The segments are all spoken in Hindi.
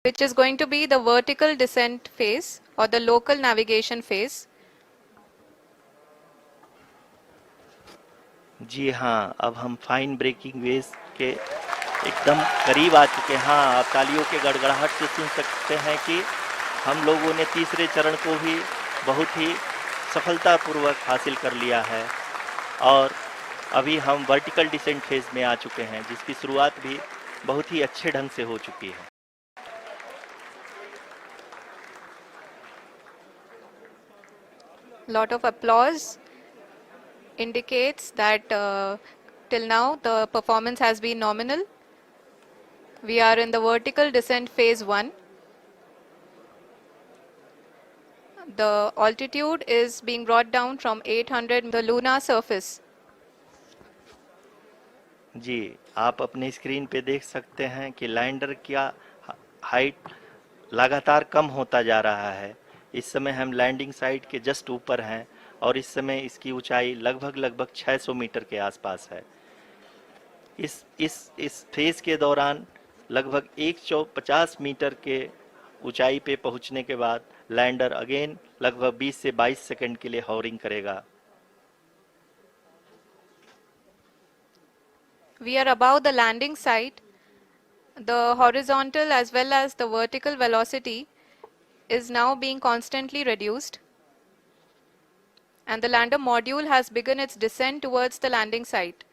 which is going to be the vertical descent phase or the local navigation phase. जी हाँ, अब हम फाइन ब्रेकिंग वेव्स के एकदम करीब आ चुके हैं। हाँ, आप तालियों के गड़गड़ाहट से सुन सकते हैं कि हम लोगों ने तीसरे चरण को भी बहुत ही सफलतापूर्वक हासिल कर लिया है और अभी हम वर्टिकल डिसेंट फेज में आ चुके हैं, जिसकी शुरुआत भी बहुत ही अच्छे ढंग से हो चुकी है। Lot of applause indicates that till now the performance has been nominal. We are in the vertical descent phase 1. The altitude is being brought down from 800 the lunar surface. जी, आप अपने स्क्रीन पे देख सकते हैं कि लैंडर का हाइट लगातार कम होता जा रहा है। इस समय हम लैंडिंग साइट के जस्ट ऊपर हैं और इस समय इसकी ऊंचाई लगभग 600 मीटर के आसपास है। इस फेज के दौरान लगभग 150 मीटर के ऊंचाई पे पहुंचने के बाद लैंडर अगेन लगभग 20 से 22 सेकंड के लिए हॉवरिंग करेगा। We are above the landing site. The horizontal as well as the vertical velocity is now being constantly reduced, and the lander module has begun its descent towards the landing site.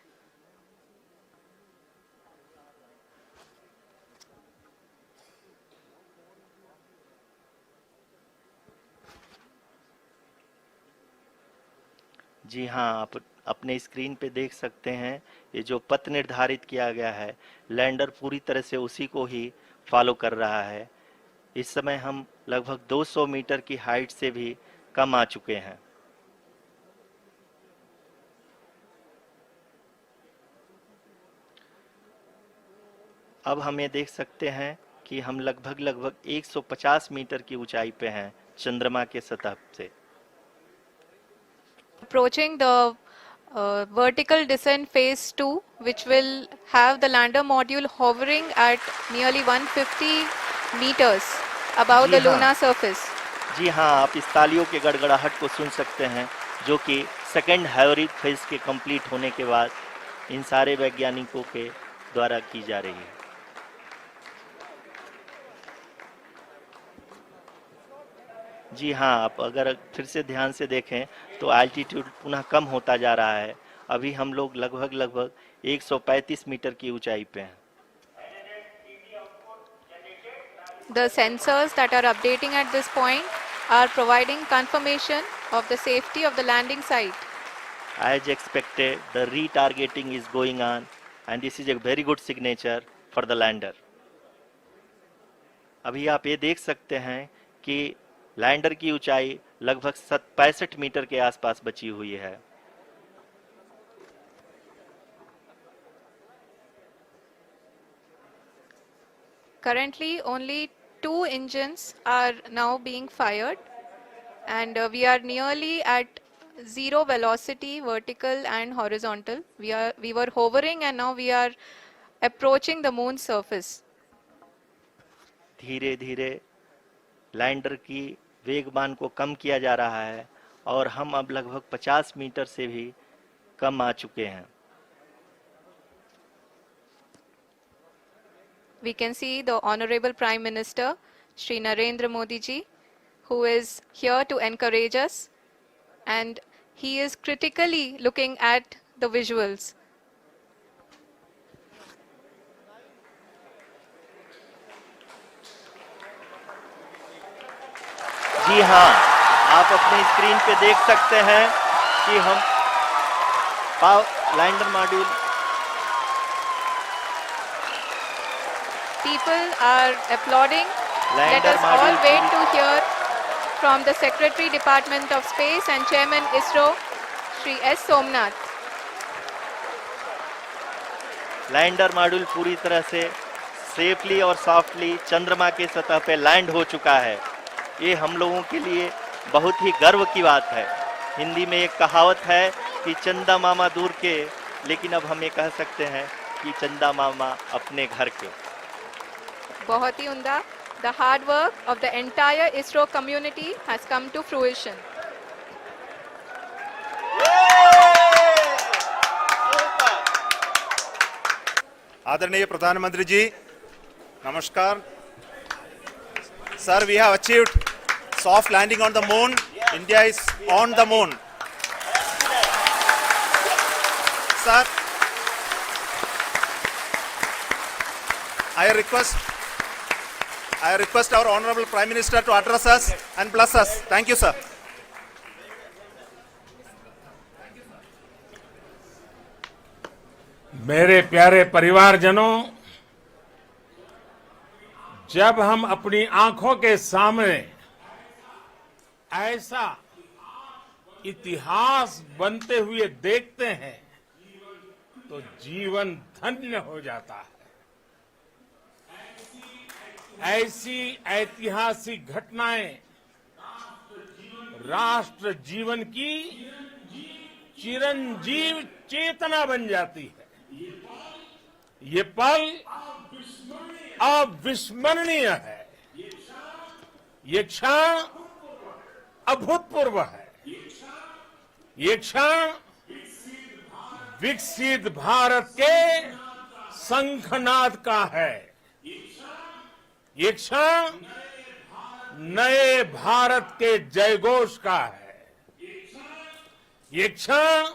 जी हाँ, आप अपने स्क्रीन पे देख सकते हैं ये जो पथ निर्धारित किया गया है, लैंडर पूरी तरह से उसी को ही फॉलो कर रहा है। इस समय हम लगभग 200 मीटर की हाइट से भी कम आ चुके हैं। अब हम ये देख सकते हैं कि हम लगभग 150 मीटर की ऊंचाई पे हैं चंद्रमा के सतह से। Approaching the vertical descent phase 2, which will have the lander module hovering at nearly 150 meters above the lunar surface. जी हाँ, आप इस तालियों के गड़गड़ाहट को सुन सकते हैं, जो कि सेकेंड हाइब्रिड फेज के कंप्लीट होने के बाद इन सारे वैज्ञानिकों के द्वारा की जा रही है। जी हाँ, आप अगर फिर से ध्यान से देखें तो एल्टीट्यूड पुनः कम होता जा रहा है। अभी हम लोग लगभग 135 मीटर की ऊंचाई पे हैं। The sensors that are updating at this point are providing confirmation of the safety of the landing site. As expected, the retargeting is going on and this is a very good signature for the lander. अभी आप ये देख सकते हैं कि लैंडर की ऊंचाई लगभग 65 मीटर के आसपास बची हुई है। Currently, only 2 engines are now being fired, and we are nearly at zero velocity, vertical and horizontal. We were hovering, and now we are approaching the moon's surface. धीरे धीरे लैंडर की वेगमान को कम किया जा रहा है और हम अब लगभग 50 मीटर से भी कम आ चुके हैं। We can see the Honorable Prime Minister, Shri Narendra Modi ji, who is here to encourage us, and he is critically looking at the visuals. जी हाँ, आप अपने स्क्रीन पे देख सकते हैं कि हम lander module People are applauding. Let us all wait to hear from the Secretary Department of Space and Chairman ISRO, Shri S. Somnath. Lander module पूरी तरह से सेफली और सॉफ्टली चंद्रमा के सतह पे लैंड हो चुका है। ये हम लोगों के लिए बहुत ही गर्व की बात है। हिंदी में एक कहावत है कि चंदा मामा दूर के, लेकिन अब हम ये कह सकते हैं कि चंदा मामा अपने घर के। बहुत ही उम्दा। The hard work of the entire ISRO community has come to fruition. आदरणीय प्रधानमंत्री जी, नमस्कार. Sir, we have achieved soft landing on the moon. India is on the moon. Sir, I request our Honorable Prime Minister to address us and bless us. Thank you, sir. मेरे प्यारे परिवारजनों, जब हम अपनी आंखों के सामने ऐसा इतिहास बनते हुए देखते हैं तो जीवन धन्य हो जाता है. ऐसी ऐतिहासिक घटनाएं राष्ट्र जीवन की चिरंजीव चेतना बन जाती है. ये पल अविस्मरणीय है. ये क्षण अभूतपूर्व है. ये क्षण विकसित भारत के शंखनाद का है. ये क्षण नए भारत के जयघोष का है. ये क्षण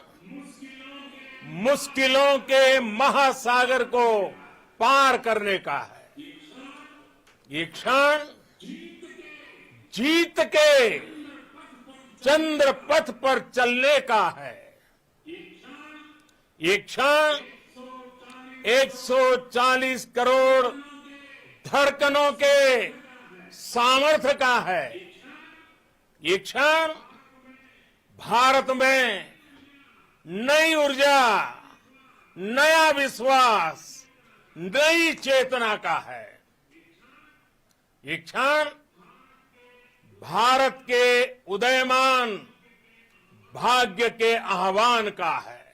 मुश्किलों के महासागर को पार करने का है. ये क्षण जीत के चंद्र पथ पर चलने का है. ये क्षण 140 करोड़ धड़कनों के सामर्थ्य का है. ये क्षण भारत में नई ऊर्जा, नया विश्वास, नई चेतना का है. ये क्षण भारत के उदयमान भाग्य के आह्वान का है.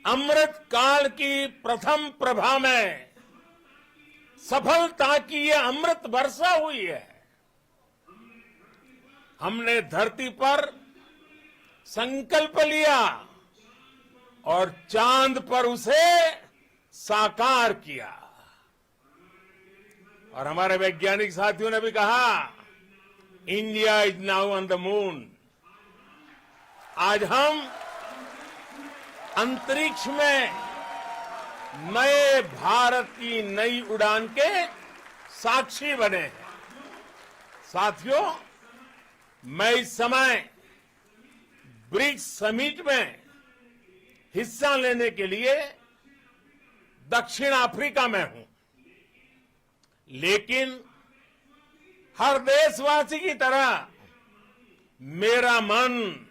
अमृत काल की प्रथम प्रभा में सफलता की ये अमृत वर्षा हुई है. हमने धरती पर संकल्प लिया और चांद पर उसे साकार किया. और हमारे वैज्ञानिक साथियों ने भी कहा, India is now on the moon. आज हम अंतरिक्ष में नए भारत की नई उड़ान के साक्षी बने हैं. साथियों, मैं इस समय ब्रिक्स समिट में हिस्सा लेने के लिए दक्षिण अफ्रीका में हूं. लेकिन हर देशवासी की तरह मेरा मन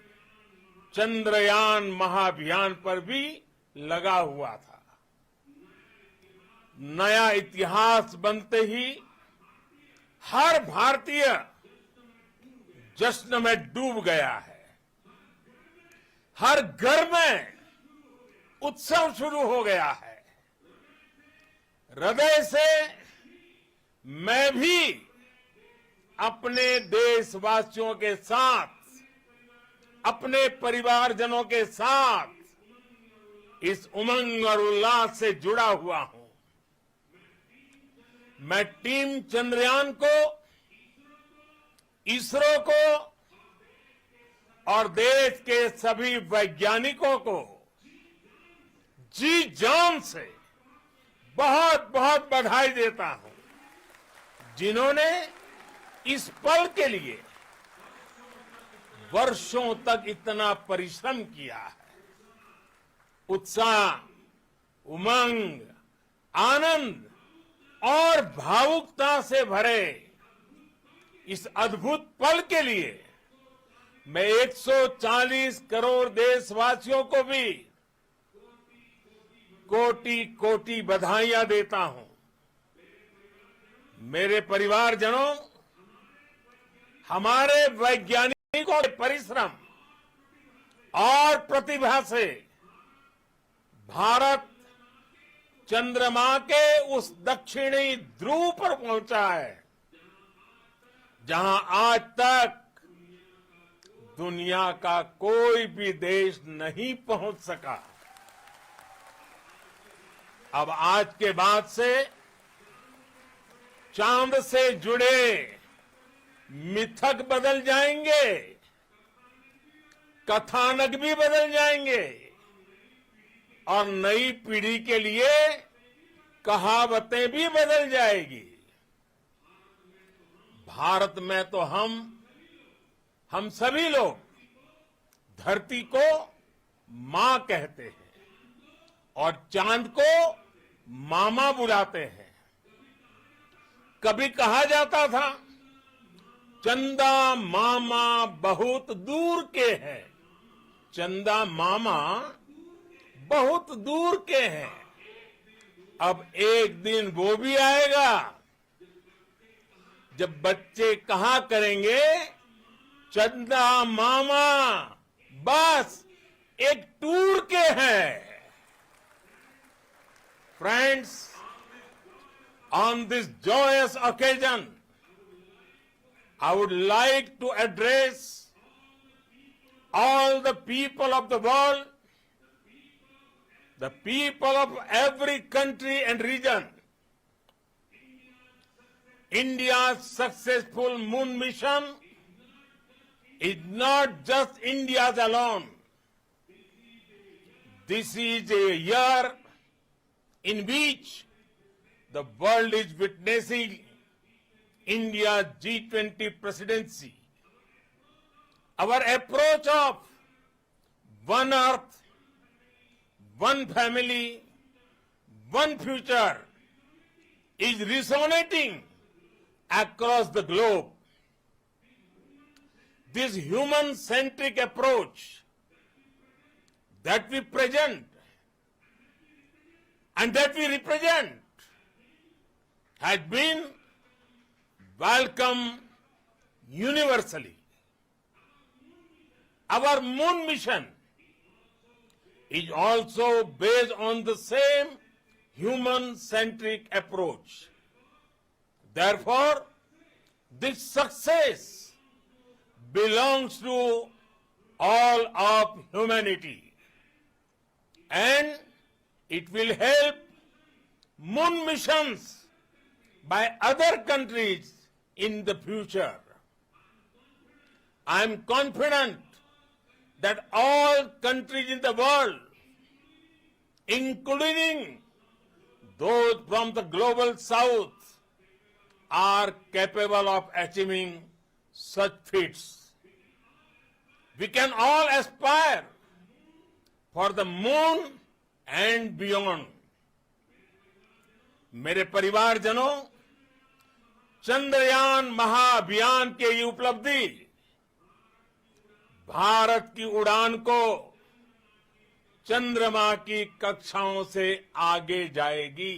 चंद्रयान महाअभियान पर भी लगा हुआ था. नया इतिहास बनते ही हर भारतीय जश्न में डूब गया है. हर घर में उत्सव शुरू हो गया है. हृदय से मैं भी अपने देशवासियों के साथ, अपने परिवारजनों के साथ इस उमंग और उल्लास से जुड़ा हुआ हूं. मैं टीम चंद्रयान को, इसरो को और देश के सभी वैज्ञानिकों को जी जान से बहुत बहुत बधाई देता हूं, जिन्होंने इस पल के लिए वर्षों तक इतना परिश्रम किया है. उत्साह, उमंग, आनंद और भावुकता से भरे इस अद्भुत पल के लिए मैं 140 करोड़ देशवासियों को भी कोटि कोटि बधाइयां देता हूं. मेरे परिवारजनों, हमारे वैज्ञानिकों के परिश्रम और प्रतिभा से भारत चंद्रमा के उस दक्षिणी ध्रुव पर पहुंचा है जहां आज तक दुनिया का कोई भी देश नहीं पहुंच सका। अब आज के बाद से चांद से जुड़े मिथक बदल जाएंगे, कथानक भी बदल जाएंगे और नई पीढ़ी के लिए कहावतें भी बदल जाएगी। भारत में तो हम सभी लोग धरती को मां कहते हैं और चांद को मामा बुलाते हैं। कभी कहा जाता था चंदा मामा बहुत दूर के हैं, चंदा मामा बहुत दूर के हैं। अब एक दिन वो भी आएगा जब बच्चे कहा करेंगे चंदा मामा बस एक टूर के हैं। Friends, on this joyous occasion, I would like to address all the people of the world, the people of every country and region. India's successful moon mission is not just India's alone. This is a year in which the world is witnessing India's G20 presidency. Our approach of one earth, one family, one future is resonating across the globe. This human-centric approach that we present and that we represent has been welcomed universally. Our moon mission is also based on the same human-centric approach. Therefore, this success belongs to all of humanity, and it will help moon missions by other countries in the future. I am confident that all countries in the world, including those from the global south, are capable of achieving such feats. We can all aspire for the moon and beyond. मेरे परिवारजनों, चंद्रयान महाअभियान की ये उपलब्धि भारत की उड़ान को चंद्रमा की कक्षाओं से आगे जाएगी।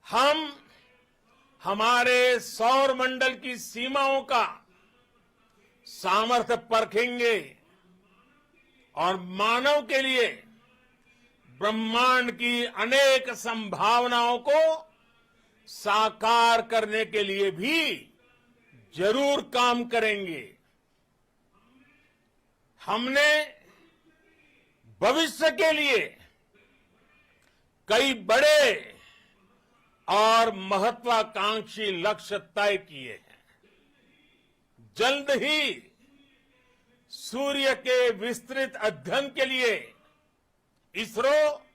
हम हमारे सौर मंडल की सीमाओं का सामर्थ्य परखेंगे और मानव के लिए ब्रह्मांड की अनेक संभावनाओं को साकार करने के लिए भी जरूर काम करेंगे। हमने भविष्य के लिए कई बड़े और महत्वाकांक्षी लक्ष्य तय किए हैं। जल्द ही सूर्य के विस्तृत अध्ययन के लिए ISRO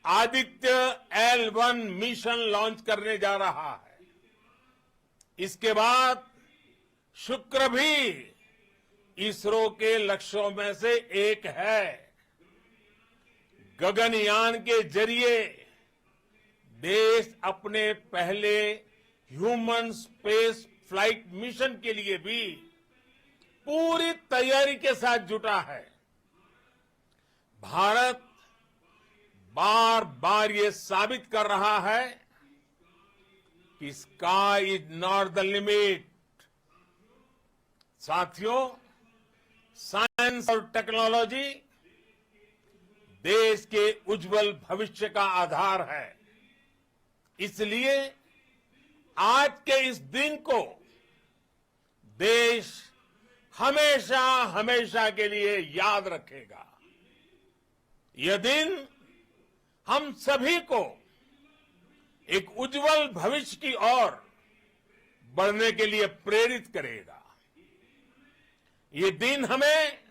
Aditya L1 mission launch करने जा रहा है। इसके बाद शुक्र भी इसरो के लक्ष्यों में से एक है। गगनयान के जरिए देश अपने पहले ह्यूमन स्पेस फ्लाइट मिशन के लिए भी पूरी तैयारी के साथ जुटा है। भारत बार बार ये साबित कर रहा है कि sky is not the limit. साथियों, साइंस और टेक्नोलॉजी देश के उज्जवल भविष्य का आधार है। इसलिए आज के इस दिन को देश हमेशा हमेशा के लिए याद रखेगा। यह दिन हम सभी को एक उज्जवल भविष्य की ओर बढ़ने के लिए प्रेरित करेगा। ये दिन हमें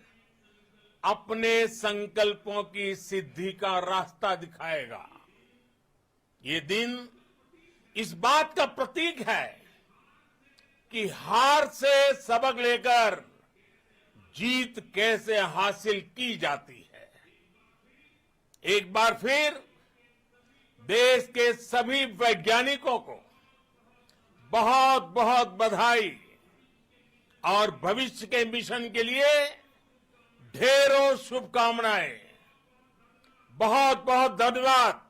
अपने संकल्पों की सिद्धि का रास्ता दिखाएगा। ये दिन इस बात का प्रतीक है कि हार से सबक लेकर जीत कैसे हासिल की जाती है। एक बार फिर देश के सभी वैज्ञानिकों को बहुत बहुत बधाई और भविष्य के मिशन के लिए ढेरों शुभकामनाएं। बहुत बहुत धन्यवाद।